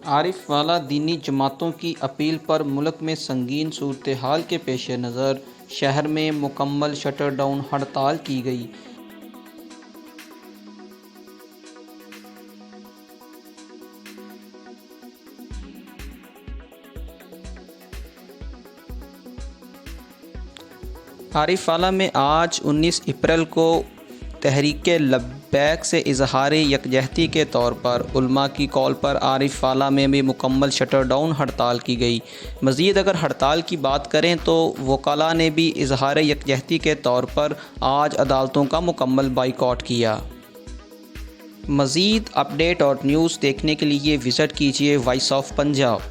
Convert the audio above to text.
आरिफ वाला दीनी जमातों की अपील पर मुल्क में संगीन सूरत हाल के पेश नज़र शहर में मुकम्मल शटर डाउन हड़ताल की गई। आरिफ वाला में आज 19 अप्रैल को तहरीक लब्बैक से इजहार यकजहती के तौर पर उलमा की कॉल पर आरिफ वाला में भी मुकम्मल शटर डाउन हड़ताल की गई। मज़ीद अगर हड़ताल की बात करें तो वकला ने भी इजहार यकजहती के तौर पर आज अदालतों का मुकम्मल बाइकआउट किया। मज़ीद अपडेट और न्यूज़ देखने के लिए विज़िट कीजिए वॉइस ऑफ पंजाब।